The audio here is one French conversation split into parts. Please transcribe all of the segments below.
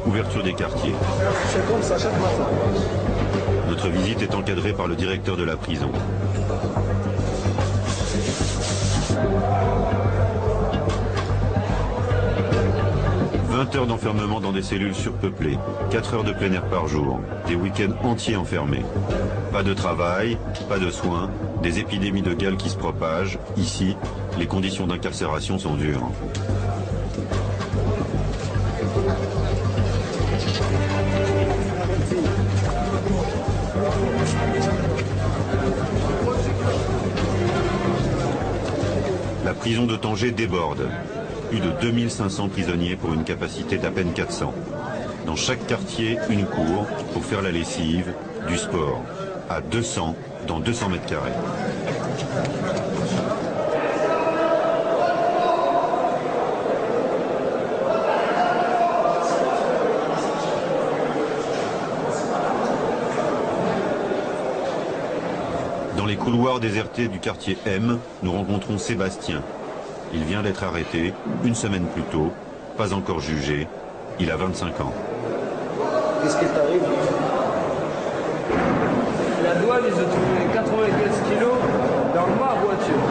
Ouverture des quartiers. C'est comme ça chaque matin. Notre visite est encadrée par le directeur de la prison. « 20 heures d'enfermement dans des cellules surpeuplées, 4 heures de plein air par jour, des week-ends entiers enfermés. Pas de travail, pas de soins, des épidémies de gale qui se propagent. Ici, les conditions d'incarcération sont dures. » La prison de Tanger déborde. Plus de 2500 prisonniers pour une capacité d'à peine 400. Dans chaque quartier, une cour pour faire la lessive, du sport. À 200 dans 200 mètres carrés. Dans les couloirs désertés du quartier M, nous rencontrons Sébastien. Il vient d'être arrêté, une semaine plus tôt, pas encore jugé. Il a 25 ans. Qu'est-ce qui t'arrive? La douane, ils ont trouvé 95 kilos dans ma voiture.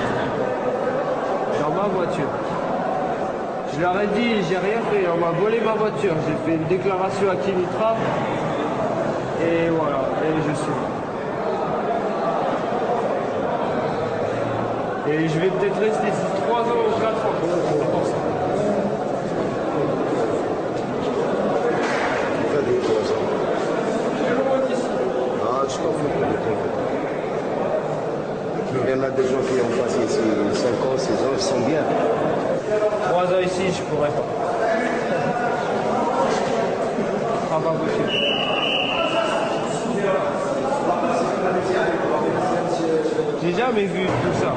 Dans ma voiture. Je leur ai dit, j'ai rien fait, on m'a volé ma voiture. J'ai fait une déclaration à Kinitra. Et voilà, et je suis là. Et je vais peut-être rester ici 3 ans ou 4 ans pour ça. Fais des 3 ans. Je le vois d'ici. Ah, je t'en fous, il y en a des gens qui ont passé ici 5 ans, 6 ans, ils sont bien. 3 ans ici, je pourrais pas. Ah, pas possible. J'ai jamais vu tout ça.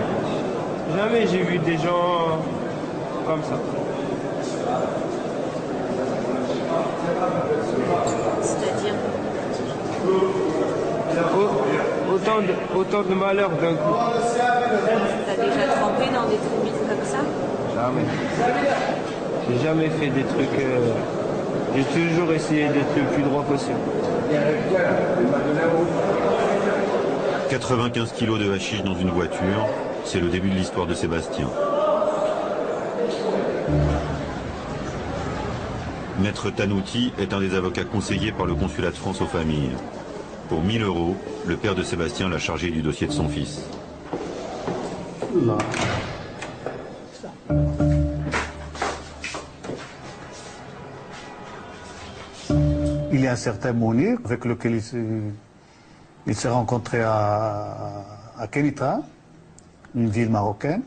Jamais j'ai vu des gens comme ça. C'est-à-dire Autant de malheur d'un coup. t'as déjà trempé dans des trucs comme ça? Jamais. J'ai jamais fait des trucs... J'ai toujours essayé d'être le plus droit possible. 95 kilos de hashish dans une voiture, c'est le début de l'histoire de Sébastien. Maître Tanouti est un des avocats conseillés par le consulat de France aux familles. Pour 1 000 €, le père de Sébastien l'a chargé du dossier de son fils. Il y a un certain Mounir avec lequel il s'est rencontré à Kenitra, une ville marocaine.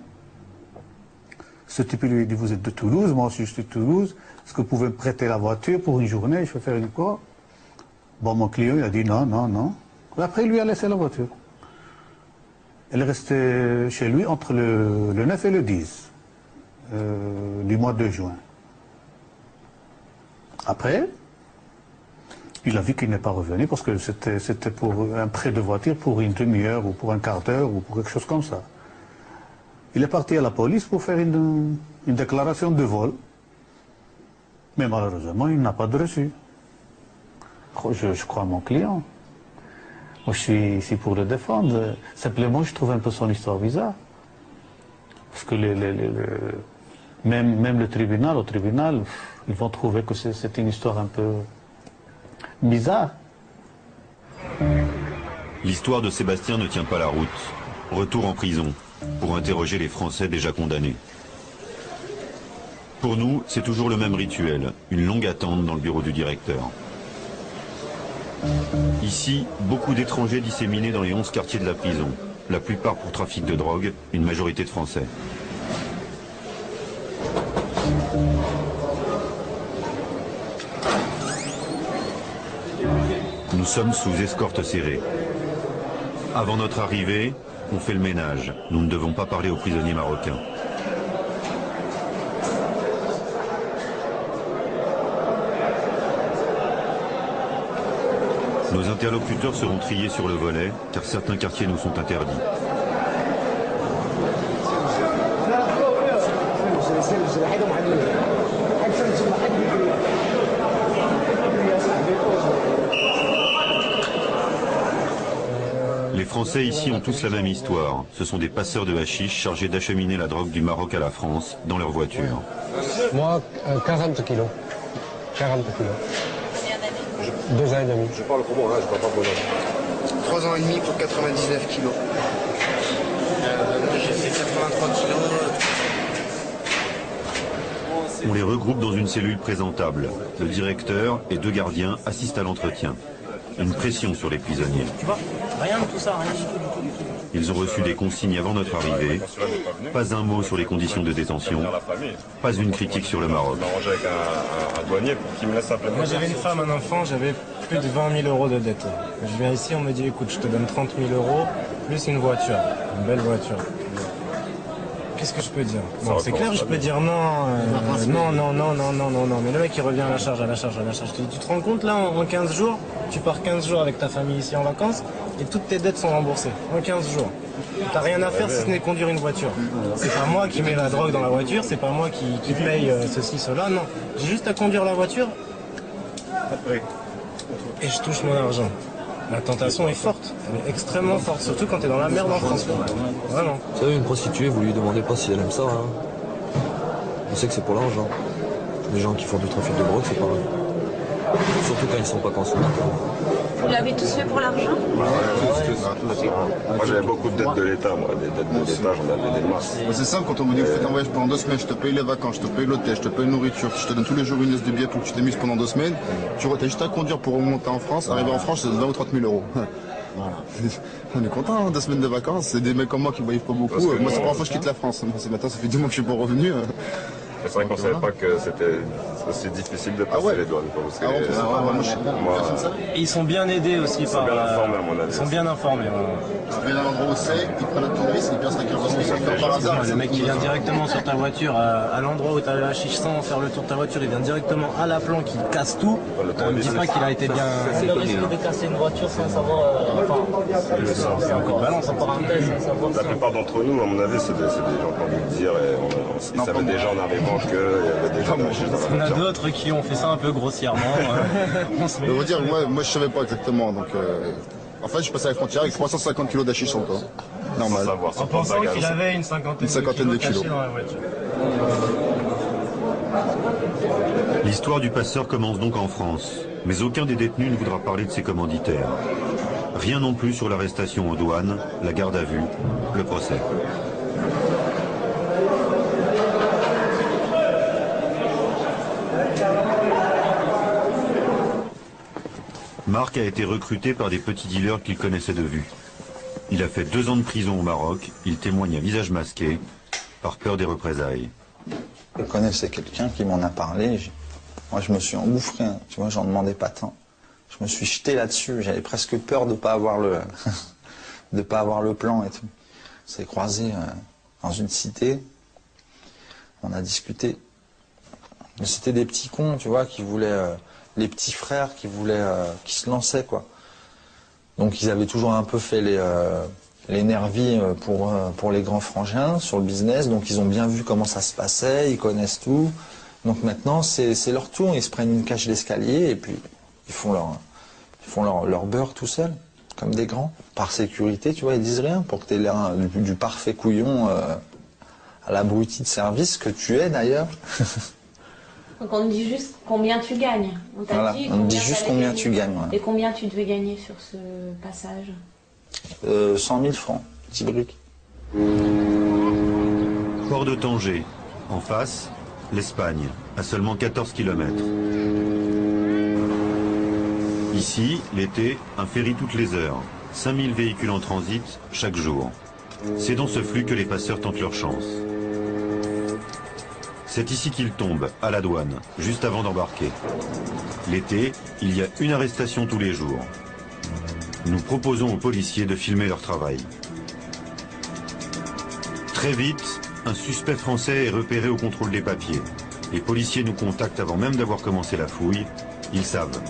Ce type lui a dit, vous êtes de Toulouse, moi aussi je suis de Toulouse, est-ce que vous pouvez me prêter la voiture pour une journée, je vais faire une quoi? Bon, mon client il a dit non, non, non. Et après il lui a laissé la voiture. Elle est restée chez lui entre le 9 et le 10 du mois de juin. Après, il a vu qu'il n'est pas revenu parce que c'était pour un prêt de voiture pour une demi-heure ou pour un quart d'heure ou pour quelque chose comme ça. Il est parti à la police pour faire une déclaration de vol. Mais malheureusement, il n'a pas de reçu. Je crois à mon client. Moi, je suis ici pour le défendre. Simplement, je trouve un peu son histoire bizarre. Parce que même le tribunal, au tribunal, ils vont trouver que c'est une histoire un peu bizarre. L'histoire de Sébastien ne tient pas la route. Retour en prison, pour interroger les Français déjà condamnés. Pour nous, c'est toujours le même rituel, une longue attente dans le bureau du directeur. Ici, beaucoup d'étrangers disséminés dans les 11 quartiers de la prison. La plupart pour trafic de drogue, une majorité de Français. Nous sommes sous escorte serrée. Avant notre arrivée, on fait le ménage. Nous ne devons pas parler aux prisonniers marocains. Nos interlocuteurs seront triés sur le volet, car certains quartiers nous sont interdits. Les Français ici ont tous la même histoire. Ce sont des passeurs de hashish chargés d'acheminer la drogue du Maroc à la France dans leur voiture. Moi, 40 kilos. 40 kilos. Combien d'années 2 ans et demi. Je parle pour moi, hein, je parle pas pour l'autre. 3 ans et demi pour 99 kilos. J'ai fait 83 kilos. On les regroupe dans une cellule présentable. Le directeur et 2 gardiens assistent à l'entretien. Une pression sur les prisonniers. Tu vois, rien de tout ça, rien du tout. Ils ont reçu des consignes avant notre arrivée. Pas un mot sur les conditions de détention. Pas une critique sur le Maroc. Avec un douanier pour qu'il me laisse simplement. Moi, j'avais une femme, un enfant, j'avais plus de 20 000 euros de dette. Je viens ici, on me dit, écoute, je te donne 30 000 euros, plus une voiture, une belle voiture. Qu'est-ce que je peux dire? Bon, c'est clair, je peux dire non, non. Mais le mec, il revient à la charge. Je te dis, tu te rends compte, là, en 15 jours, tu pars 15 jours avec ta famille ici en vacances, et toutes tes dettes sont remboursées. En 15 jours. T'as rien à faire si ce n'est conduire une voiture. C'est pas moi qui mets la drogue dans la voiture, c'est pas moi qui paye ceci, cela, non. J'ai juste à conduire la voiture, et je touche mon argent. La tentation est forte, elle est extrêmement forte, surtout quand t'es dans la merde en France. Vraiment. Vous savez, une prostituée, vous lui demandez pas si elle aime ça. Hein. On sait que c'est pour l'argent. Les gens qui font du trafic de drogue, c'est pareil. Surtout quand ils sont pas consommateurs. Vous l'avez tous fait pour l'argent? Moi j'avais beaucoup de dettes de l'État, moi. Des dettes de l'État, j'en avais des masses. C'est simple, quand on me dit que vous faites un voyage pendant 2 semaines, je te paye les vacances, je te paye l'hôtel, je te paye la nourriture, je te donne tous les jours une liste de billets pour que tu t'amuses pendant 2 semaines, tu as juste à conduire pour remonter en France, arriver en France, c'est 20 ou 30 000 euros. Voilà. On est content, hein, 2 semaines de vacances, c'est des mecs comme moi qui ne voyagent pas beaucoup. Moi c'est la première fois que je quitte la France, moi, ce matin ça fait 10 mois que je suis pas revenu. C'est vrai qu'on savait pas que c'était aussi difficile de passer les douanes. Parce que Et ils sont bien aidés aussi par... bien informés, à mon avis. Ils sont bien informés. Ils viennent à l'endroit où c'est, ils prennent le tourisme, ils passent la carte par hasard. Le mec qui vient directement sur ta voiture, à l'endroit où tu as le hashish sans faire le tour de ta voiture, il vient directement à la plan qui casse tout. On ne dit pas qu'il a été bien... C'est le risque de casser une voiture sans savoir... c'est un coup de balance. La plupart d'entre nous, à mon avis, c'est des gens qui ont envie de dire, ils savaient déjà en arrivant qu'il y avait des gens dans la On a voiture. d'autres qui ont fait ça un peu grossièrement. Je veux dire, moi je savais pas exactement, donc... En fait, je suis passé à la frontière avec 350 kilos d'hachis sur le corps. Normal. En pensant qu'il avait une cinquantaine de kilos de kilos. cachés dans la voiture. L'histoire du passeur commence donc en France. Mais aucun des détenus ne voudra parler de ses commanditaires. Rien non plus sur l'arrestation aux douanes, la garde à vue, le procès. Marc a été recruté par des petits dealers qu'il connaissait de vue. Il a fait 2 ans de prison au Maroc, il témoigne à visage masqué, par peur des représailles. Je connaissais quelqu'un qui m'en a parlé, moi je me suis engouffré, hein. Tu vois, j'en demandais pas tant. Je me suis jeté là-dessus, j'avais presque peur de ne pas avoir le de pas avoir le plan et tout. On s'est croisés dans une cité, on a discuté. Mais c'était des petits cons, tu vois, qui voulaient... les petits frères qui se lançaient, quoi. Donc ils avaient toujours un peu fait les nervis pour les grands frangins sur le business, donc ils ont bien vu comment ça se passait, ils connaissent tout. Donc maintenant c'est leur tour, ils se prennent une cage d'escalier et puis ils font leur beurre tout seuls, comme des grands. Par sécurité, tu vois, ils disent rien pour que tu aies l'air du parfait couillon à l'abruti de service que tu es d'ailleurs. Donc on te dit juste combien tu gagnes. On t'a dit on te dit juste combien tu gagnes. Ouais. Et combien tu devais gagner sur ce passage 100 000 francs, 10 briques. Port de Tanger, en face, l'Espagne, à seulement 14 km. Ici, l'été, un ferry toutes les heures. 5000 véhicules en transit chaque jour. C'est dans ce flux que les passeurs tentent leur chance. C'est ici qu'ils tombent, à la douane, juste avant d'embarquer. L'été, il y a une arrestation tous les jours. Nous proposons aux policiers de filmer leur travail. Très vite, un suspect français est repéré au contrôle des papiers. Les policiers nous contactent avant même d'avoir commencé la fouille. Ils savent.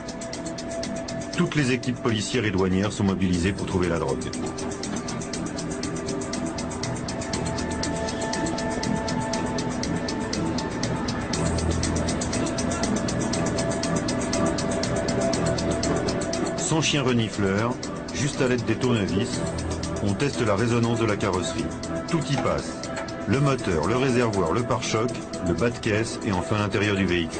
Toutes les équipes policières et douanières sont mobilisées pour trouver la drogue. sans chien renifleur, juste à l'aide des tournevis, on teste la résonance de la carrosserie. Tout y passe. Le moteur, le réservoir, le pare-choc, le bas de caisse et enfin l'intérieur du véhicule.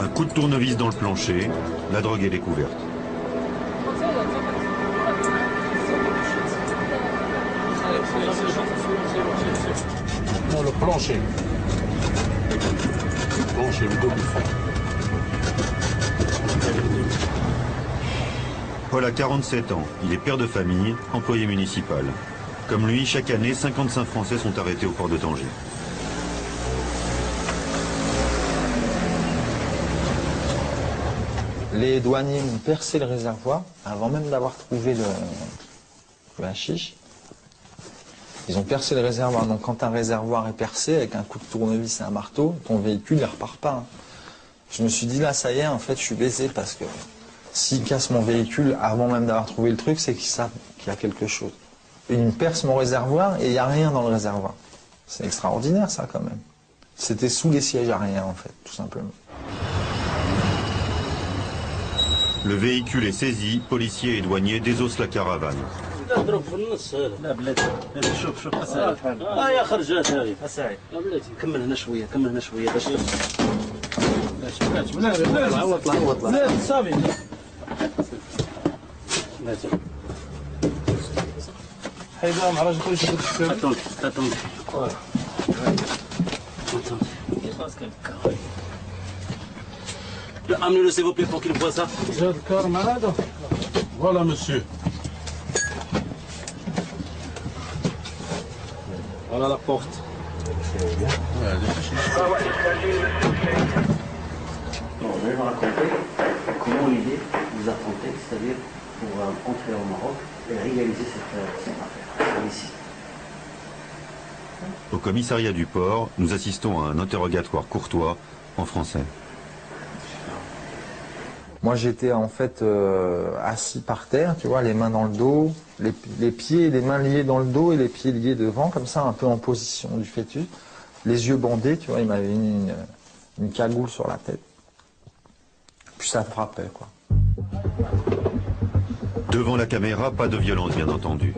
Un coup de tournevis dans le plancher, la drogue est découverte. Non, le plancher. Le plancher, le double fond. Paul a 47 ans, il est père de famille, employé municipal. Comme lui, chaque année, 55 Français sont arrêtés au port de Tanger. Les douaniers ont percé le réservoir avant même d'avoir trouvé le hashish. Ils ont percé le réservoir. Donc quand un réservoir est percé avec un coup de tournevis et un marteau, ton véhicule ne repart pas. Hein. Je me suis dit là, ça y est, en fait, je suis baisé parce que s'ils cassent mon véhicule avant même d'avoir trouvé le truc, c'est qu'ils savent qu'il y a quelque chose. Ils me percent mon réservoir et il n'y a rien dans le réservoir. C'est extraordinaire ça quand même. C'était sous les sièges à rien en fait, tout simplement. Le véhicule est saisi, policiers et douaniers désossent la caravane. اضرب في النص هذا لا بلاتي شوف شوف اساعد يا خرجات هذه اساعد بلاتي كمل هنا شويه كمل هنا شويه باش لا عوض عوض لا صافي بلاتي حيدها مع راجل كلشي اتون اتون amenez-le s'il vous plaît pour qu'il voit ça. J'ai le corps malade. Voilà monsieur. Voilà la porte. Bon, je vais vous raconter comment l'idée vous a tenté, c'est-à-dire pour entrer au Maroc et réaliser cette affaire ici. Au commissariat du port, nous assistons à un interrogatoire courtois en français. Moi j'étais en fait assis par terre, tu vois, les mains dans le dos, les pieds et les mains liés dans le dos et les pieds liés devant, comme ça, un peu en position du fœtus. Les yeux bandés, tu vois, il m'avait mis une cagoule sur la tête. Puis ça frappait, quoi. Devant la caméra, pas de violence bien entendu.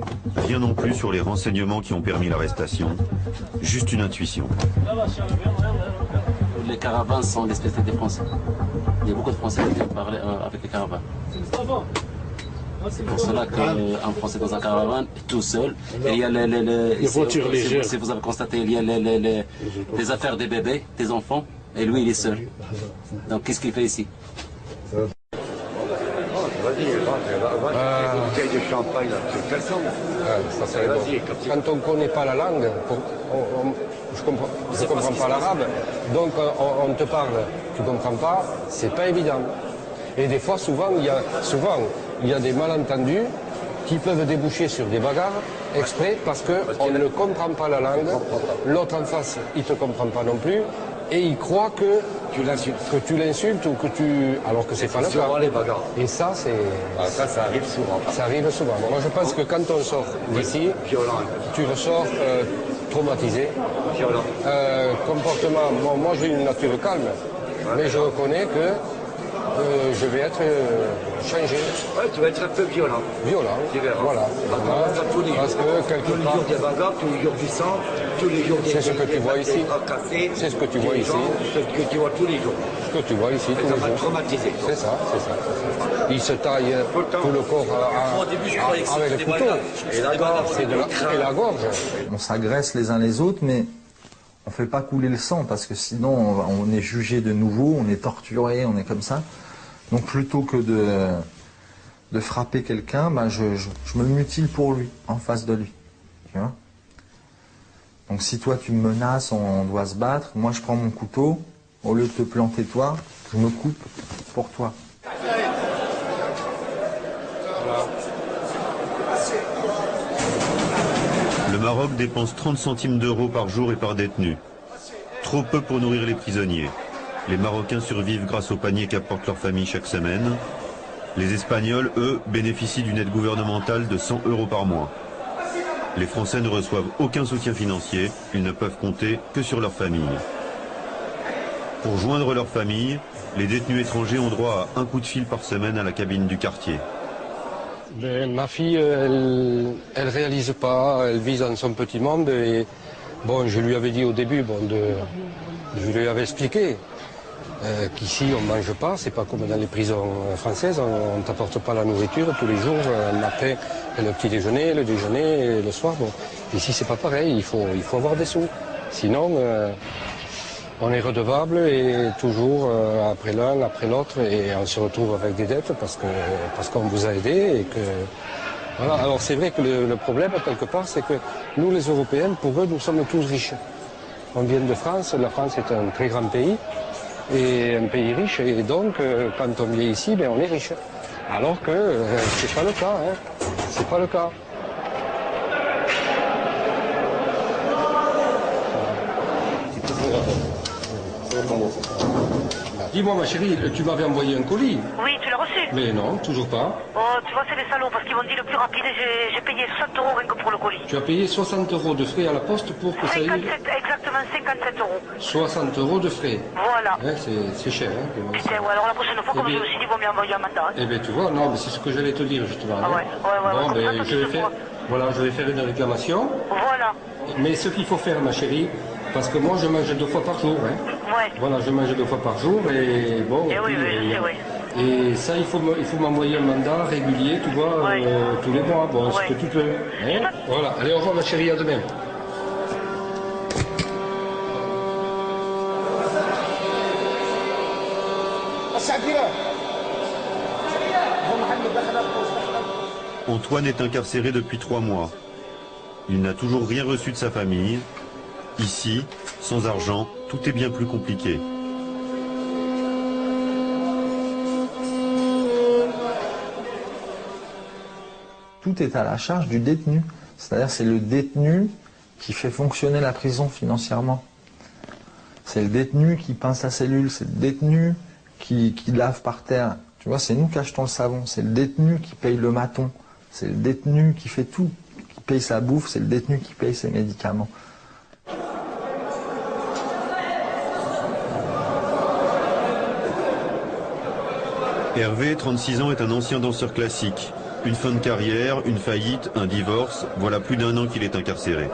Rien non plus sur les renseignements qui ont permis l'arrestation. Juste une intuition. Les caravanes sont des spécialités des Français. Il y a beaucoup de Français qui parlent avec les caravanes. C'est pour cela qu'un Français dans un caravane est tout seul. Et il y a les voitures légères. Si vous avez constaté, il y a les affaires des bébés, des enfants, et lui il est seul. Donc qu'est-ce qu'il fait ici? Bouteille de champagne, c'est personne. Quand on ne connaît pas la langue, je ne comprends pas l'arabe, donc on te parle, tu ne comprends pas, c'est pas évident. Et des fois, souvent, il y a des malentendus qui peuvent déboucher sur des bagarres exprès parce qu'on ne comprend pas la langue, l'autre en face, il ne te comprend pas non plus, et il croit que tu l'insultes ou que tu... alors que c'est pas le cas. Les bagarres. Et ça, ça arrive souvent. Ça arrive souvent. Moi, je pense que quand on sort d'ici, tu ressors traumatisé. Comportement, moi j'ai une nature calme, mais je reconnais que je vais être changé. Ouais, tu vas être un peu violent. Violent, voilà. Parce que quelque part... Tous les jours des bagarres, tous les jours du sang, tous les jours des... C'est ce que tu vois ici. C'est ce que tu vois ici. C'est ce que tu vois tous les jours. Ce que tu vois ici tous les jours. Traumatisé. C'est ça, c'est ça. Il se taille tout le corps avec le couteau. Et la gorge. Et la gorge. On s'agresse les uns les autres, mais on ne fait pas couler le sang, parce que sinon on est jugé de nouveau, on est torturé, on est comme ça. Donc plutôt que de frapper quelqu'un, ben je me mutile pour lui, en face de lui. Tu vois ? Donc si toi tu me menaces, on doit se battre, moi je prends mon couteau, au lieu de te planter toi, je me coupe pour toi. Le Maroc dépense 30 centimes d'euros par jour et par détenu. Trop peu pour nourrir les prisonniers. Les Marocains survivent grâce aux paniers qu'apportent leurs familles chaque semaine. Les Espagnols, eux, bénéficient d'une aide gouvernementale de 100 € par mois. Les Français ne reçoivent aucun soutien financier, ils ne peuvent compter que sur leur famille. Pour joindre leur famille, les détenus étrangers ont droit à un coup de fil par semaine à la cabine du quartier. Ma fille, elle réalise pas, elle vit dans son petit monde et bon, je lui avais dit au début, je lui avais expliqué qu'ici on ne mange pas, c'est pas comme dans les prisons françaises, on ne t'apporte pas la nourriture tous les jours, le matin, le petit déjeuner, le déjeuner et le soir. Bon. Ici c'est pas pareil, il faut avoir des sous, sinon on est redevable et toujours après l'un, après l'autre et on se retrouve avec des dettes parce qu'on vous a aidé et que voilà. Alors c'est vrai que le problème quelque part c'est que nous les Européens, pour eux nous sommes tous riches. On vient de France, la France est un très grand pays et un pays riche et donc quand on vient ici, ben, on est riche. Alors que c'est pas le cas, hein. C'est pas le cas. Dis-moi ma chérie, tu m'avais envoyé un colis. Oui, tu l'as reçu. Mais non, toujours pas. Oh, tu vois, c'est les salauds, parce qu'ils m'ont dit le plus rapide, j'ai payé 60 € rien que pour le colis. Tu as payé 60 € de frais à la poste pour que 57, ça aille... exactement 57 €. 60 € de frais. Voilà. Ouais, c'est cher. Hein, putain, ouais, alors la prochaine fois, comme je me suis dit, il vaut mieux envoyer un mandat. Eh bien, tu vois, non, mais c'est ce que j'allais te dire, justement. Ah ouais, bon, ben, je vais faire une réclamation. Voilà. Mais ce qu'il faut faire, ma chérie, parce que moi, je mange 2 fois par jour. Hein. Ouais. Voilà, je mange 2 fois par jour et bon... Et oui, je sais, oui. Et ça, il faut m'envoyer un mandat régulier, tu vois, tous les mois. Bon, ce que tu peux. Hein. Voilà. Allez, au revoir, ma chérie, à demain. Antoine est incarcéré depuis 3 mois. Il n'a toujours rien reçu de sa famille. Ici, sans argent, tout est bien plus compliqué. Tout est à la charge du détenu. C'est-à-dire c'est le détenu qui fait fonctionner la prison financièrement. C'est le détenu qui peint sa cellule, c'est le détenu qui lave par terre. Tu vois, c'est nous qui achetons le savon, c'est le détenu qui paye le maton, c'est le détenu qui fait tout, qui paye sa bouffe, c'est le détenu qui paye ses médicaments. Hervé, 36 ans, est un ancien danseur classique. Une fin de carrière, une faillite, un divorce, voilà plus d'1 an qu'il est incarcéré.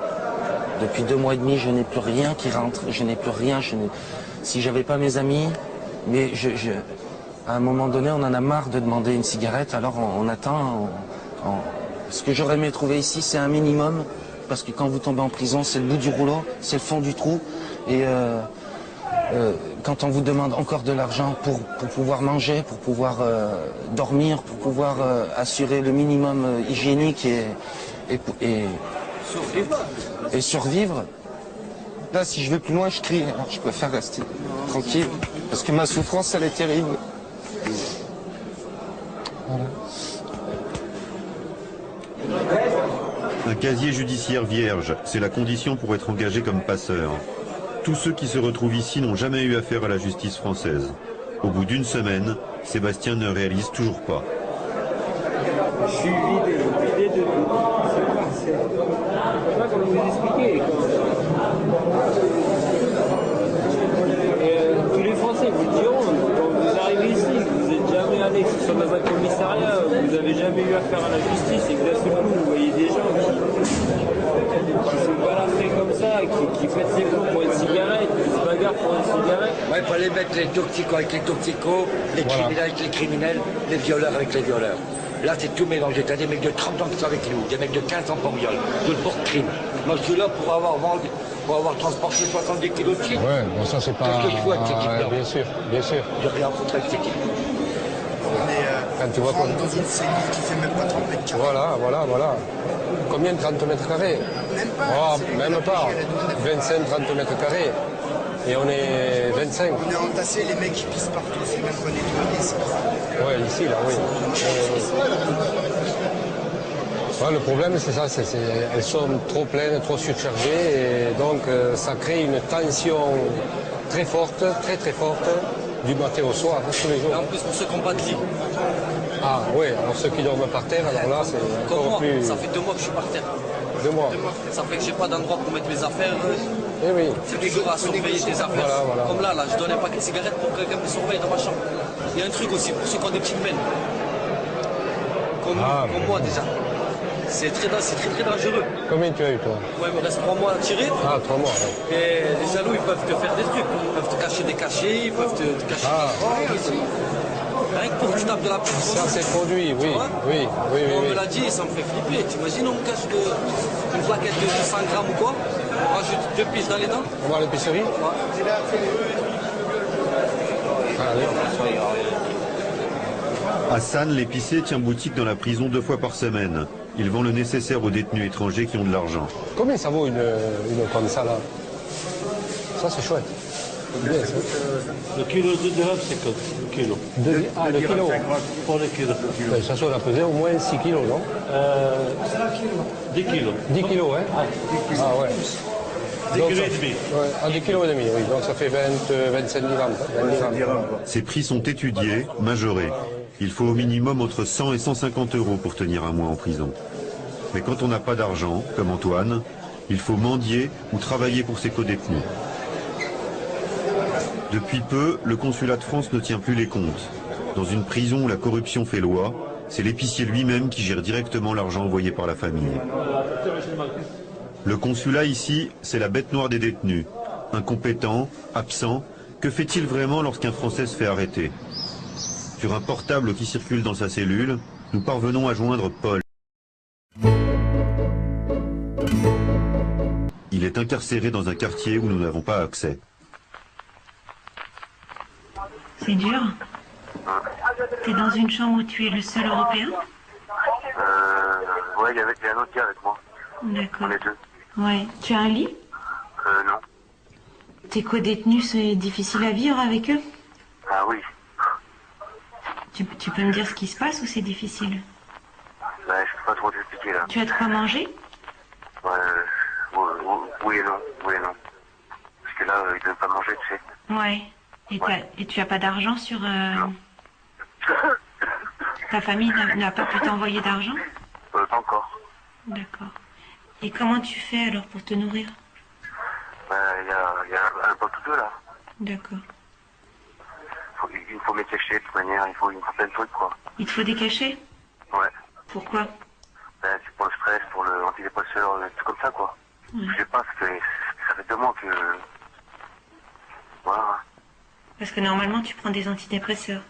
Depuis 2 mois et demi, je n'ai plus rien qui rentre, je n'ai plus rien. Si j'avais pas mes amis, mais à un moment donné, on en a marre de demander une cigarette, alors on attend. Ce que j'aurais aimé trouver ici, c'est un minimum, parce que quand vous tombez en prison, c'est le bout du rouleau, c'est le fond du trou, et quand on vous demande encore de l'argent pour pouvoir manger, pour pouvoir dormir, pour pouvoir assurer le minimum hygiénique et survivre, là si je vais plus loin je crie, alors je préfère rester tranquille, parce que ma souffrance elle est terrible. Voilà. Un casier judiciaire vierge, c'est la condition pour être engagé comme passeur. Tous ceux qui se retrouvent ici n'ont jamais eu affaire à la justice française. Au bout d'1 semaine, Sébastien ne réalise toujours pas. Je suis vidé de tout. Je sais pas comment vous expliquer. Tous les Français vous le diront, quand vous arrivez ici, vous n'êtes jamais allé sur dans un commissariat, vous n'avez jamais eu affaire à la justice et que d'un seul coup vous voyez des gens qui se baladent comme ça, qui pètent ses plombs pour une cigarette, qui se bagarrent pour une cigarette. Ouais, il fallait mettre les toxicos avec les toxicos, les criminels avec les criminels, les violeurs avec les violeurs. Là, c'est tout mélangé. T'as des mecs de 30 ans qui sont avec nous, des mecs de 15 ans pour viol, d'autres pour crime. Moi, je suis là pour avoir transporté 70 kilos de shit. Ouais, bon, ça, c'est pas... Qu'est-ce que je vois avec cette équipe-là? Bien sûr, bien sûr. J'ai rien à foutre avec cette équipe. On est tu vois, dans une cellule qui fait même pas 30 mètres carrés. Voilà. Combien de 30 mètres carrés? Même pas. Oh, même pas. 25-30 mètres carrés. Et on est 25. On est entassés, les mecs qui pissent partout, c'est même pas nettoyé ici. Ouais, ici, là, oui. Ouais, le problème, c'est ça, elles sont trop pleines, trop surchargées, et donc ça crée une tension très forte, très très forte, du matin au soir, tous les jours. Et en plus, pour ceux qui n'ont pas de lit. Ah oui, alors ceux qui dorment par terre, alors là, c'est Comme encore moi, plus... ça fait 2 mois que je suis par terre. 2 mois. Ça fait que j'ai pas d'endroit pour mettre mes affaires. Eh oui. C'est toujours à surveiller tes affaires. Voilà. Comme là, je donne un paquet de cigarettes pour que quelqu'un me surveille dans ma chambre. Il y a un truc aussi pour ceux qui ont des petites peines. Comme moi déjà. C'est très dangereux. Combien tu as eu toi? Ouais, il me reste 3 mois à tirer. Ah, 3 mois, ouais. Et les jaloux, ils peuvent te faire des trucs. Ils peuvent te cacher des cachets, ils peuvent te cacher des trucs. Rien que pour que tu tapes de la pute. Ça, c'est produit, oui. Oui. On me l'a dit, ça me fait flipper. T'imagines, on me cache une plaquette de 100 grammes ou quoi? On rajoute 2 pistes dans les dents. On va à l'épicerie? Hassan, l'épicier, tient boutique dans la prison 2 fois par semaine. Il vend le nécessaire aux détenus étrangers qui ont de l'argent. Combien ça vaut une comme ça là? Ça c'est chouette. Bien, ça. Le kilo de dirham, c'est quoi? Le kilo. Le kilo. Pour le kilo. Ça doit peser au moins 6 kilos, non? 10 kilos. 10 kilos, hein? Ah ouais. 10 kilos et demi. Ouais, 10 kilos et demi, oui. Donc ça fait 25 grammes. 20 grammes. Ces prix sont étudiés, majorés. Il faut au minimum entre 100 et 150 euros pour tenir un mois en prison. Mais quand on n'a pas d'argent, comme Antoine, il faut mendier ou travailler pour ses codétenus. Depuis peu, le consulat de France ne tient plus les comptes. Dans une prison où la corruption fait loi, c'est l'épicier lui-même qui gère directement l'argent envoyé par la famille. Le consulat ici, c'est la bête noire des détenus. Incompétent, absent, que fait-il vraiment lorsqu'un Français se fait arrêter? Sur un portable qui circule dans sa cellule, nous parvenons à joindre Paul. Il est incarcéré dans un quartier où nous n'avons pas accès. C'est dur. T'es dans une chambre où tu es le seul Européen? Ouais, il y a un autre gars avec moi. D'accord. On est 2. Ouais. Tu as un lit? Non. Tes co-détenus, c'est difficile à vivre avec eux? Ah oui. Tu peux me dire ce qui se passe ou c'est difficile? Bah, je peux pas trop t'expliquer là. Tu as de quoi manger? Oui et non. Parce que là, ils donnent pas manger, tu sais. Ouais. Et tu as pas d'argent sur... Ta famille n'a pas pu t'envoyer d'argent? Pas encore. D'accord. Et comment tu fais alors pour te nourrir? Bah, il y a un pot ou deux là. D'accord. Il faut mes cachets de toute manière, il me faut plein de trucs quoi. Il te faut des cachets? Ouais. Pourquoi? Bah, c'est pour le stress, pour le antidépresseur, des trucs comme ça quoi. Ouais. Je sais pas, ça fait 2 mois que... Voilà. Parce que normalement tu prends des antidépresseurs.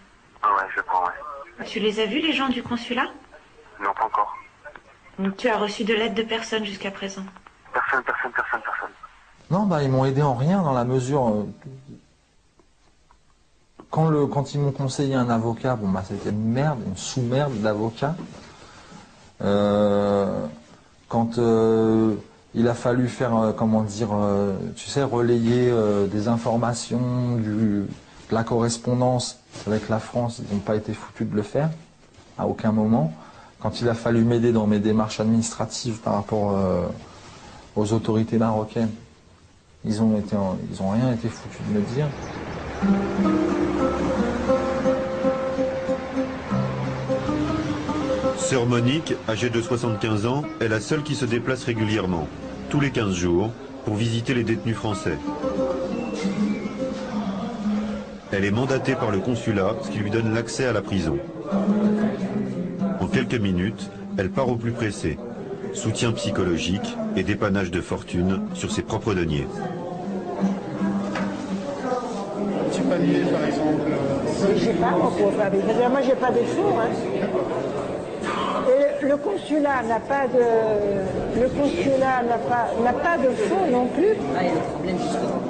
Ah ouais, je prends, ouais. Tu les as vus les gens du consulat? Non, pas encore. Donc tu as reçu de l'aide de personne jusqu'à présent? Personne. Non, bah ils m'ont aidé en rien dans la mesure... Quand ils m'ont conseillé un avocat, bon bah c'était une merde, une sous-merde d'avocat. Quand il a fallu faire, tu sais, relayer des informations, de la correspondance avec la France, ils n'ont pas été foutus de le faire, à aucun moment. Quand il a fallu m'aider dans mes démarches administratives par rapport aux autorités marocaines, ils ont rien été foutus de me dire. Sœur Monique, âgée de 75 ans, est la seule qui se déplace régulièrement, tous les 15 jours, pour visiter les détenus français. Elle est mandatée par le consulat, ce qui lui donne l'accès à la prison. En quelques minutes, elle part au plus pressé. Soutien psychologique et dépannage de fortune sur ses propres deniers. Tu panier, par exemple? Je sais pas, moi j'ai pas de sous. Hein. Et le consulat n'a pas de fonds non plus.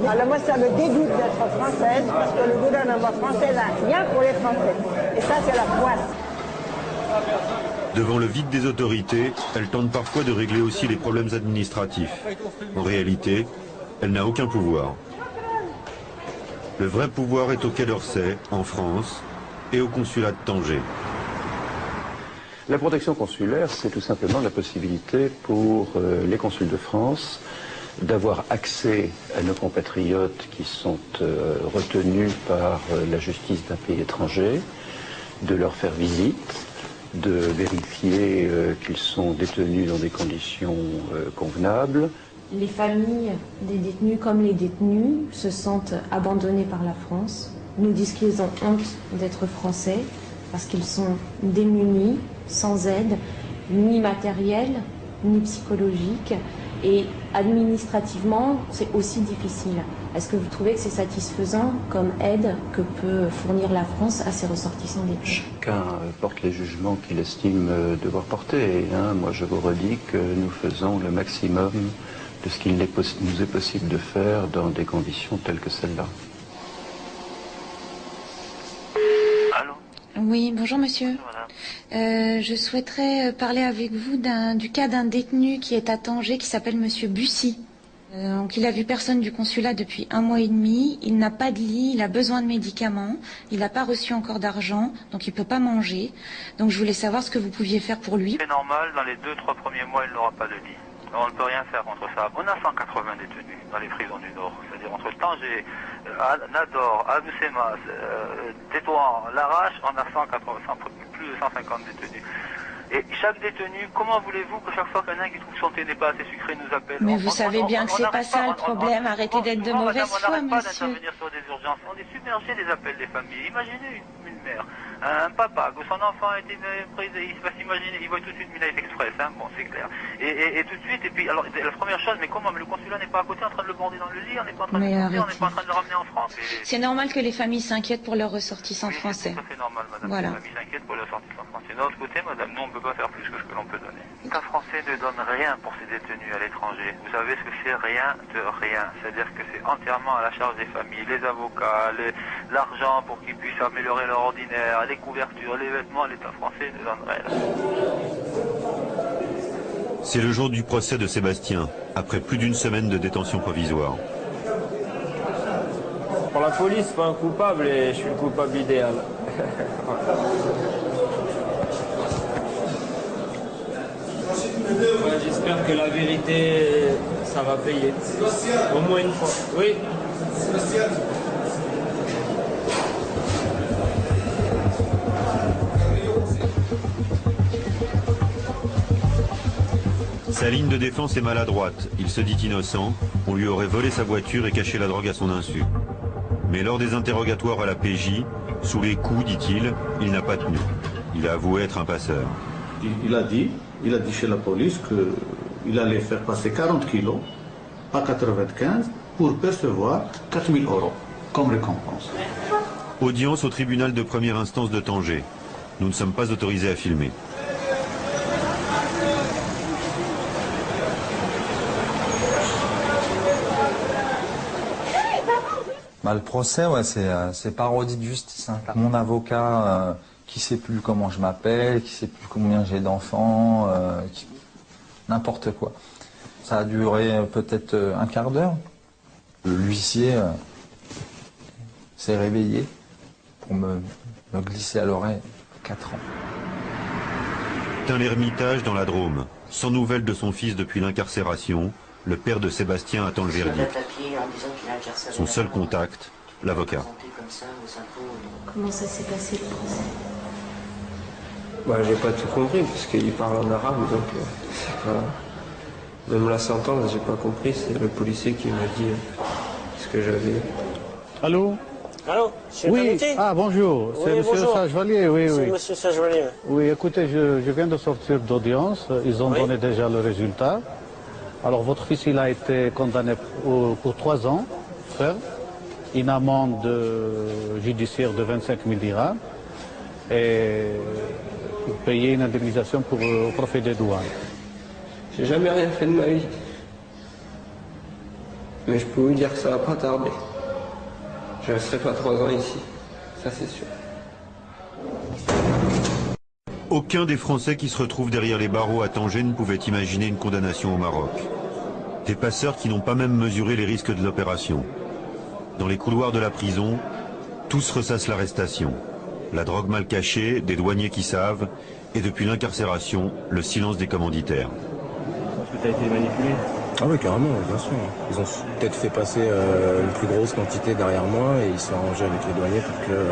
Alors moi ça me dégoûte d'être française parce que le gouvernement français n'a rien pour les Français. Et ça c'est la poisse. Devant le vide des autorités, elle tente parfois de régler aussi les problèmes administratifs. En réalité, elle n'a aucun pouvoir. Le vrai pouvoir est au Quai d'Orsay, en France, et au consulat de Tanger. La protection consulaire, c'est tout simplement la possibilité pour les consuls de France d'avoir accès à nos compatriotes qui sont retenus par la justice d'un pays étranger, de leur faire visite, de vérifier qu'ils sont détenus dans des conditions convenables. Les familles des détenus comme les détenus se sentent abandonnés par la France, nous disent qu'ils ont honte d'être français parce qu'ils sont démunis, sans aide, ni matérielle, ni psychologique, et administrativement, c'est aussi difficile. Est-ce que vous trouvez que c'est satisfaisant comme aide que peut fournir la France à ses ressortissants détenus? Chacun porte les jugements qu'il estime devoir porter. Moi, je vous redis que nous faisons le maximum de ce qu'il nous est possible de faire dans des conditions telles que celles-là. Oui, bonjour monsieur. Je souhaiterais parler avec vous du cas d'un détenu qui est à Tanger, qui s'appelle monsieur Bussy. Donc il a vu personne du consulat depuis 1 mois et demi, il n'a pas de lit, il a besoin de médicaments, il n'a pas reçu encore d'argent, donc il ne peut pas manger. Donc je voulais savoir ce que vous pouviez faire pour lui. C'est normal, dans les 2-3 premiers mois, il n'aura pas de lit. On ne peut rien faire contre ça. On a 180 détenus dans les prisons du Nord, c'est-à-dire entre Tanger, Nador, Abou-Semas, Tétouan, Larache, on a 180, plus de 150 détenus. Et chaque détenu, comment voulez-vous que chaque fois qu'un qui trouve son thé n'est pas assez sucré nous appelle? Mais vous savez bien que c'est pas ça le problème, arrêtez d'être de mauvaise foi, monsieur. On n'arrête pas d'intervenir sur des urgences, on est submergé des appels des familles. Imaginez une mère, un papa, que son enfant a été pris, il va s'imaginer, il voit tout de suite Midnight Express, bon c'est clair. Et tout de suite, et puis alors la première chose, mais comment, mais le consulat n'est pas à côté en train de le border dans le lit, on n'est pas en train de le border, on n'est pas en train de le ramener en France. C'est normal que les familles s'inquiètent pour leurs ressortissants français. C'est normal, madame, voilà. Les familles s'inquiètent pour leurs ressortissants français. D'un autre côté, madame, nous on ne peut pas faire plus que ce que l'on peut donner. L'État français ne donne rien pour ses détenus à l'étranger. Vous savez ce que c'est? Rien de rien. C'est-à-dire que c'est entièrement à la charge des familles, les avocats, l'argent pour qu'ils puissent améliorer leur ordinaire, les couvertures, les vêtements, l'État français ne donne rien. C'est le jour du procès de Sébastien, après plus d'1 semaine de détention provisoire. Pour la police, c'est pas un coupable et je suis le coupable idéal. Ouais, j'espère que la vérité, ça va payer. Au moins une fois. Oui. Sébastien. Sa ligne de défense est maladroite. Il se dit innocent. On lui aurait volé sa voiture et caché la drogue à son insu. Mais lors des interrogatoires à la PJ, sous les coups, dit-il, il n'a pas tenu. Il a avoué être un passeur. Il a dit chez la police qu'il allait faire passer 40 kilos à 95 pour percevoir 4 000 € comme récompense. Audience au tribunal de première instance de Tanger. Nous ne sommes pas autorisés à filmer. Le procès, ouais, c'est parodie de justice. Mon avocat qui sait plus comment je m'appelle, qui sait plus combien j'ai d'enfants, n'importe quoi. Ça a duré peut-être un quart d'heure. L'huissier s'est réveillé pour me glisser à l'oreille 4 ans. Tain-l'Hermitage dans la Drôme. Sans nouvelles de son fils depuis l'incarcération, le père de Sébastien attend le verdict. Son seul contact, l'avocat. Comment ça s'est passé le procès? J'ai pas tout compris parce qu'il parle en arabe, donc voilà. Même la sentence, j'ai pas compris, c'est le policier qui m'a dit ce que j'avais. Allô? Allô? Oui, bonjour, c'est monsieur Sagevalier, oui. C'est monsieur Sagevalier. Oui, écoutez, je viens de sortir d'audience, ils ont donné déjà le résultat. Alors votre fils, il a été condamné pour 3 ans ferme, une amende judiciaire de 25 000 dirhams et payer une indemnisation pour profit des douanes. J'ai jamais rien fait de ma vie. Mais je peux vous dire que ça va pas tarder. Je resterai pas 3 ans ici, ça c'est sûr. Aucun des Français qui se retrouvent derrière les barreaux à Tanger ne pouvait imaginer une condamnation au Maroc. Des passeurs qui n'ont pas même mesuré les risques de l'opération. Dans les couloirs de la prison, tous ressassent l'arrestation. La drogue mal cachée, des douaniers qui savent, et depuis l'incarcération, le silence des commanditaires. Est-ce que tu as été manipulé? Ah oui, carrément, bien sûr. Ils ont peut-être fait passer une plus grosse quantité derrière moi et ils se sont arrangés avec les douaniers pour que...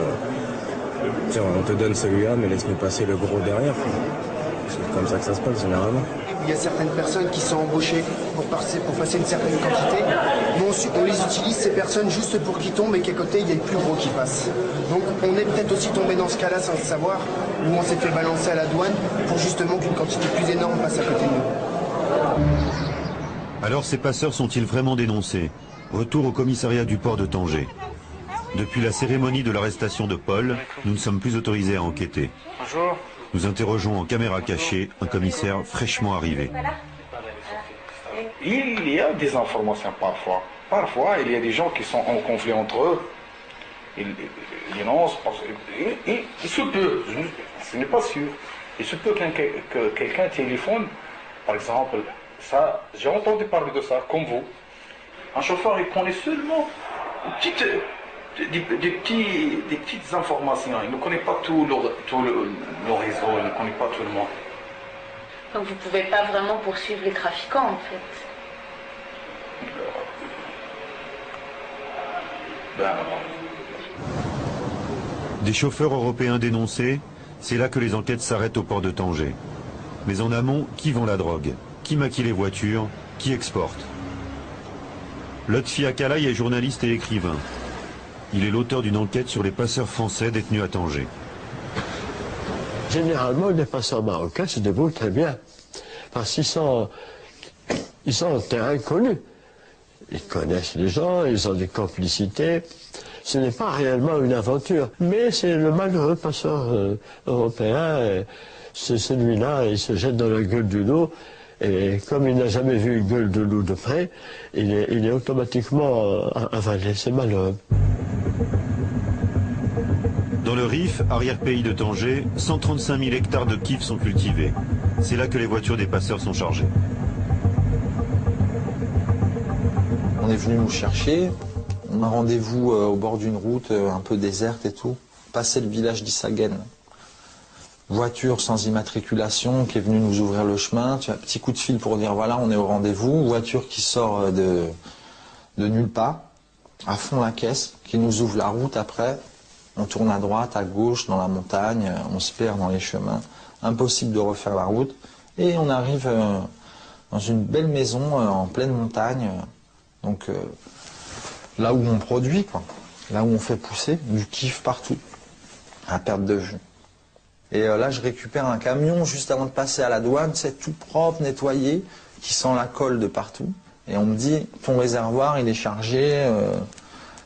tiens, on te donne celui-là, mais laisse-nous passer le gros derrière. C'est comme ça que ça se passe, généralement. Il y a certaines personnes qui sont embauchées pour passer une certaine quantité. Mais on les utilise, ces personnes, juste pour qu'ils tombent et qu'à côté, il y ait le plus gros qui passe. Donc on est peut-être aussi tombé dans ce cas-là sans le savoir, où on s'est fait balancer à la douane pour justement qu'une quantité plus énorme passe à côté de nous. Alors ces passeurs sont-ils vraiment dénoncés? Retour au commissariat du port de Tanger. Depuis la cérémonie de l'arrestation de Paul, nous ne sommes plus autorisés à enquêter. Bonjour. Nous interrogeons en caméra cachée un commissaire fraîchement arrivé. Il y a des informations parfois. Parfois, il y a des gens qui sont en conflit entre eux. Ils dénoncent. Il se peut, ce n'est pas sûr. Il se peut que quelqu'un téléphone, par exemple, ça, j'ai entendu parler de ça, comme vous. Un chauffeur, il connaît seulement des petites informations. Il ne connaît pas tout le réseau, il ne connaît pas tout le monde. Donc vous ne pouvez pas vraiment poursuivre les trafiquants en fait. Des chauffeurs européens dénoncés, c'est là que les enquêtes s'arrêtent au port de Tanger. Mais en amont, qui vend la drogue? Qui maquille les voitures? Qui exporte? Lotfi Akalay est journaliste et écrivain. Il est l'auteur d'une enquête sur les passeurs français détenus à Tanger. Généralement, les passeurs marocains se débrouillent très bien. Parce qu'ils sont en terrain connu. Ils connaissent les gens, ils ont des complicités. Ce n'est pas réellement une aventure. Mais c'est le malheureux passeur européen. C'est celui-là, il se jette dans la gueule du loup. Et comme il n'a jamais vu une gueule de loup de près, il est automatiquement avalé. C'est malheureux. Dans le Rif, arrière-pays de Tanger, 135 000 hectares de kiff sont cultivés. C'est là que les voitures des passeurs sont chargées. On est venu nous chercher. On a rendez-vous au bord d'une route un peu déserte et tout. Passer le village d'Issagen. Voiture sans immatriculation qui est venue nous ouvrir le chemin. Tu as un petit coup de fil pour dire voilà, on est au rendez-vous. Voiture qui sort de nulle part, à fond la caisse, qui nous ouvre la route après. On tourne à droite, à gauche, dans la montagne, on se perd dans les chemins. Impossible de refaire la route. Et on arrive dans une belle maison en pleine montagne. Donc là où on produit, quoi. Là où on fait pousser, du kiff partout, à perte de vue. Et là, je récupère un camion juste avant de passer à la douane, c'est tout propre, nettoyé, qui sent la colle de partout. Et on me dit, ton réservoir, il est chargé,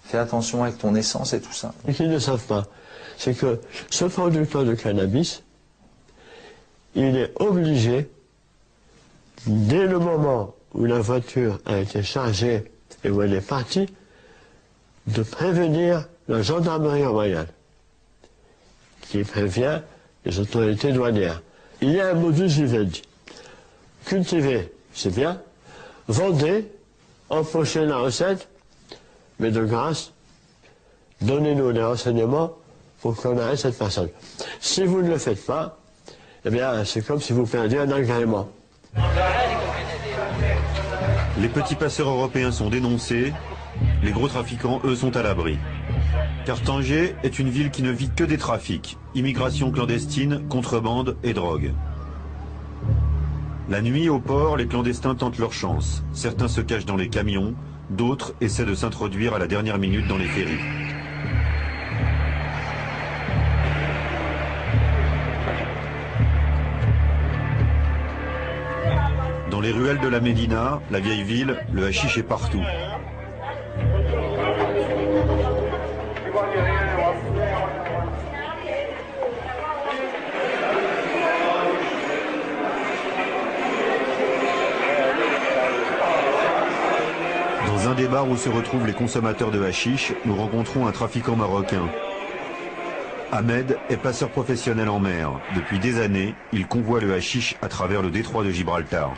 fais attention avec ton essence et tout ça. Ce qu'ils ne savent pas, c'est que ce producteur de cannabis, il est obligé, dès le moment où la voiture a été chargée et où elle est partie, de prévenir la gendarmerie royale, qui prévient les autorités douanières. Il y a un modus vivendi. Cultiver, c'est bien. Vendez, empocher la recette, mais de grâce, donnez-nous des renseignements pour qu'on arrête cette personne. Si vous ne le faites pas, eh bien, c'est comme si vous perdiez un agrément. Les petits passeurs européens sont dénoncés, les gros trafiquants, eux, sont à l'abri. Car Tanger est une ville qui ne vit que des trafics, immigration clandestine, contrebande et drogue. La nuit au port, les clandestins tentent leur chance. Certains se cachent dans les camions, d'autres essaient de s'introduire à la dernière minute dans les ferries. Dans les ruelles de la Médina, la vieille ville, le hashish est partout. Dans un des bars où se retrouvent les consommateurs de hashish, nous rencontrons un trafiquant marocain. Ahmed est passeur professionnel en mer. Depuis des années, il convoie le hashish à travers le détroit de Gibraltar.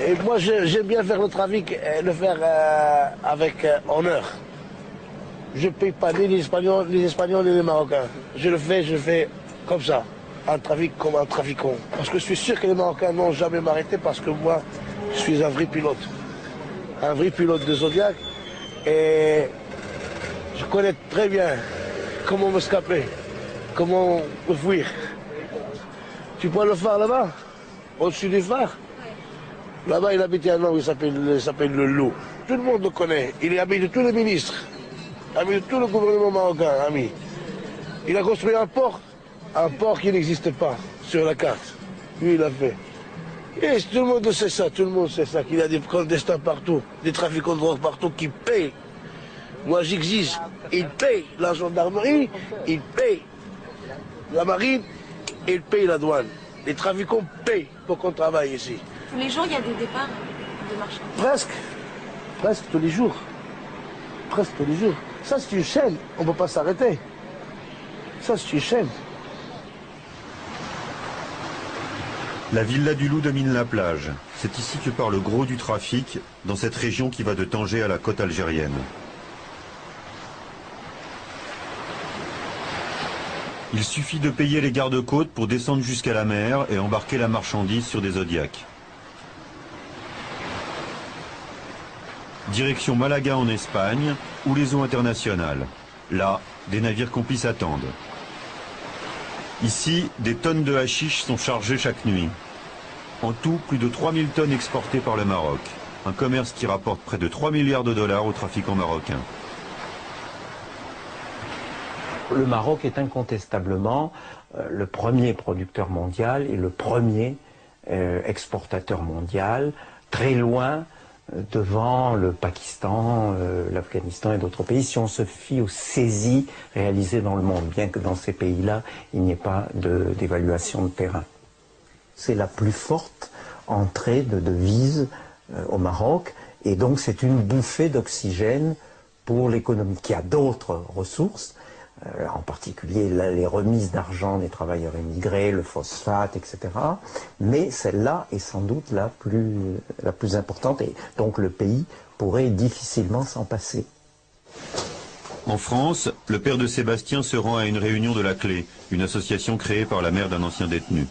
Et moi, j'aime bien faire le trafic, le faire avec honneur. Je ne paye pas ni les Espagnols ni les Marocains. Je le fais comme ça. un trafic comme un trafiquant. Parce que je suis sûr que les Marocains n'ont jamais m'arrêter parce que moi, je suis un vrai pilote. Un vrai pilote de Zodiac. Et je connais très bien comment m'escaper, comment me fuir. Tu vois le phare là-bas, au-dessus du phare. Là-bas, il habitait un homme qui s'appelle le Loup. Tout le monde le connaît. Il est ami de tous les ministres, ami de tout le gouvernement marocain, ami. Il a construit un port qui n'existe pas sur la carte. Lui, il a fait. Et tout le monde sait ça, tout le monde sait ça, qu'il y a des clandestins partout, des trafiquants de drogue partout qui payent. Moi, j'exige. Ils payent la gendarmerie, ils payent la marine, et ils payent la douane. Les trafiquants payent pour qu'on travaille ici. Tous les jours, il y a des départs de marchandises. Presque tous les jours. Presque tous les jours. Ça, c'est une chaîne, on ne peut pas s'arrêter. Ça, c'est une chaîne. La Villa du Loup domine la plage. C'est ici que part le gros du trafic, dans cette région qui va de Tanger à la côte algérienne. Il suffit de payer les gardes-côtes pour descendre jusqu'à la mer et embarquer la marchandise sur des Zodiacs. Direction Malaga en Espagne ou les eaux internationales. Là, des navires complices attendent. Ici, des tonnes de hashish sont chargées chaque nuit. En tout, plus de 3000 tonnes exportées par le Maroc. Un commerce qui rapporte près de 3 milliards de dollars aux trafiquants marocains. Le Maroc est incontestablement le premier producteur mondial et le premier exportateur mondial, très loin devant le Pakistan, l'Afghanistan et d'autres pays, si on se fie aux saisies réalisées dans le monde, bien que dans ces pays-là, il n'y ait pas d'évaluation de terrain. C'est la plus forte entrée de devises au Maroc, et donc c'est une bouffée d'oxygène pour l'économie, qui a d'autres ressources, en particulier les remises d'argent des travailleurs immigrés, le phosphate, etc. Mais celle-là est sans doute la plus importante, et donc le pays pourrait difficilement s'en passer. En France, le père de Sébastien se rend à une réunion de la Clé, une association créée par la mère d'un ancien détenu.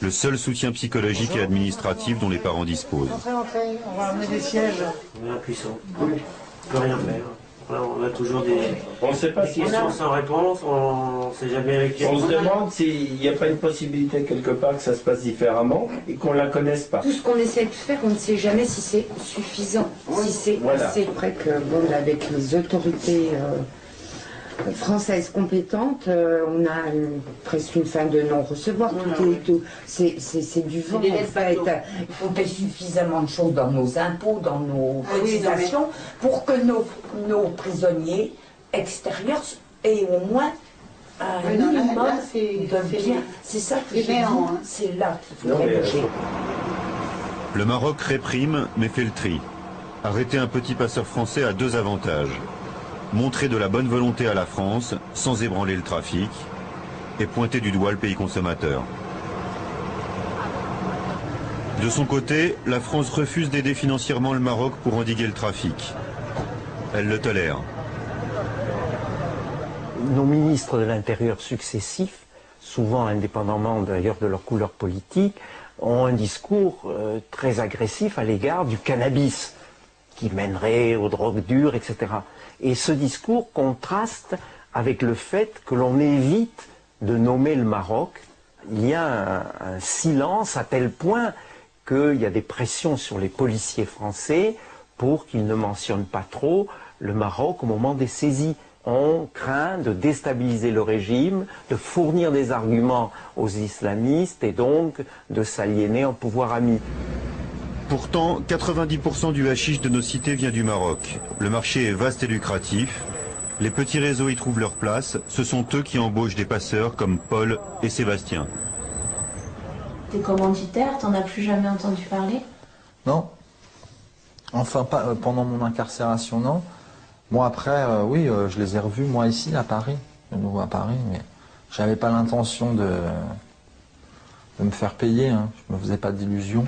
Le seul soutien psychologique et administratif dont les parents disposent. Entrez, on va amener des sièges. On est impuissant. On ne peut rien faire. On a toujours des... On ne sait pas s'ils sont sans réponse, on ne sait jamais avec qui. On se demande s'il n'y a pas une possibilité quelque part que ça se passe différemment et qu'on ne la connaisse pas. Tout ce qu'on essaie de faire, on ne sait jamais si c'est suffisant, si c'est assez. C'est vrai que, bon, avec les autorités françaises compétentes, on a presque une fin de non-recevoir. C'est du vent, en fait. Il faut qu'il y ait suffisamment de choses dans nos impôts, dans nos cotisations, pour que nos prisonniers extérieurs aient au moins un minimum de bien. C'est ça que je dis, c'est là qu'il faudrait bouger. Le Maroc réprime, mais fait le tri. Arrêter un petit passeur français a deux avantages. Montrer de la bonne volonté à la France, sans ébranler le trafic, et pointer du doigt le pays consommateur. De son côté, la France refuse d'aider financièrement le Maroc pour endiguer le trafic. Elle le tolère. Nos ministres de l'Intérieur successifs, souvent indépendamment d'ailleurs de leur couleur politique, ont un discours très agressif à l'égard du cannabis, qui mènerait aux drogues dures, etc. Et ce discours contraste avec le fait que l'on évite de nommer le Maroc. Il y a un silence à tel point qu'il y a des pressions sur les policiers français pour qu'ils ne mentionnent pas trop le Maroc au moment des saisies. On craint de déstabiliser le régime, de fournir des arguments aux islamistes et donc de s'aliéner en pouvoir ami. Pourtant, 90% du hashish de nos cités vient du Maroc. Le marché est vaste et lucratif. Les petits réseaux y trouvent leur place. Ce sont eux qui embauchent des passeurs comme Paul et Sébastien. T'es commanditaire, t'en as plus jamais entendu parler? Non. Enfin, pas pendant mon incarcération, non. Moi, après, oui, je les ai revus, moi, ici, à Paris. De nouveau à Paris, mais j'avais pas l'intention de me faire payer. Hein. Je me faisais pas d'illusions.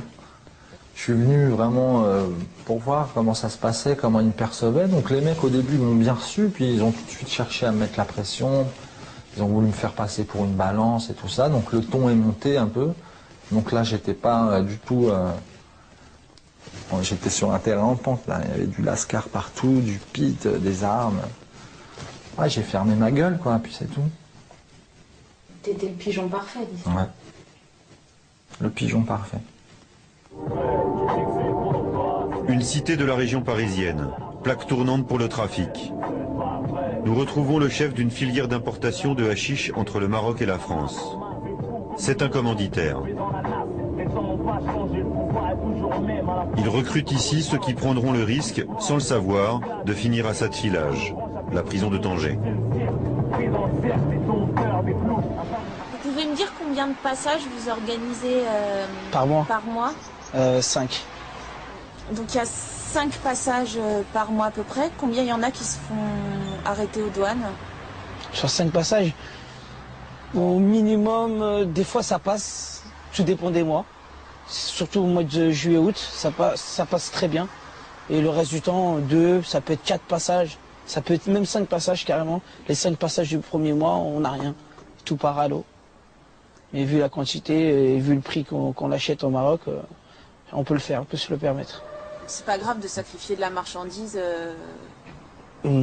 Je suis venu vraiment pour voir comment ça se passait, comment ils me percevaient. Donc les mecs au début m'ont bien reçu, puis ils ont tout de suite cherché à me mettre la pression. Ils ont voulu me faire passer pour une balance et tout ça, donc le ton est monté un peu. Donc là, j'étais pas du tout... j'étais sur un terrain en pente, là. Il y avait du lascar partout, du pit, des armes. Ouais, j'ai fermé ma gueule, quoi, puis c'est tout. T'étais le pigeon parfait, disons. Ouais. Le pigeon parfait. Une cité de la région parisienne, plaque tournante pour le trafic. Nous retrouvons le chef d'une filière d'importation de hashish entre le Maroc et la France. C'est un commanditaire. Il recrute ici ceux qui prendront le risque, sans le savoir, de finir à Sadfilage, la prison de Tanger. Vous pouvez me dire combien de passages vous organisez par mois? 5. Donc il y a 5 passages par mois à peu près. Combien il y en a qui se font arrêter aux douanes? Sur 5 passages, au minimum, des fois ça passe, tout dépend des mois. Surtout au mois de juillet-août, ça passe très bien. Et le reste du temps, 2, ça peut être 4 passages, ça peut être même 5 passages carrément. Les 5 passages du premier mois, on n'a rien, tout part à l'eau. Et vu la quantité et vu le prix qu'on l'achète au Maroc, on peut le faire, on peut se le permettre. C'est pas grave de sacrifier de la marchandise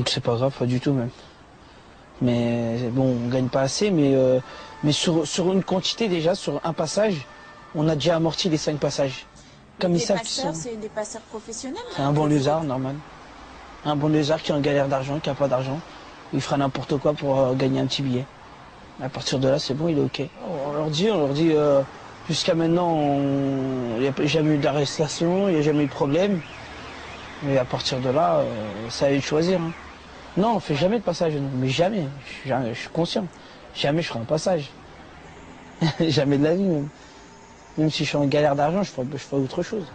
C'est pas grave, pas du tout même. Mais bon, on gagne pas assez, mais sur une quantité déjà, sur un passage, on a déjà amorti les 5 passages. Comme les ils savent passeurs, c'est des passeurs professionnels? C'est un banlieusard, normal. Un banlieusard qui est en galère d'argent, qui n'a pas d'argent. Il fera n'importe quoi pour gagner un petit billet. À partir de là, c'est bon, il est OK. On leur dit jusqu'à maintenant, il n'y a jamais eu d'arrestation, il n'y a jamais eu de problème. Mais à partir de là, ça a eu de choisir. Hein. Non, on ne fait jamais de passage, mais jamais. Je suis conscient. Jamais je ferai un passage. Jamais de la vie même. Même si je suis en galère d'argent, je ferai autre chose.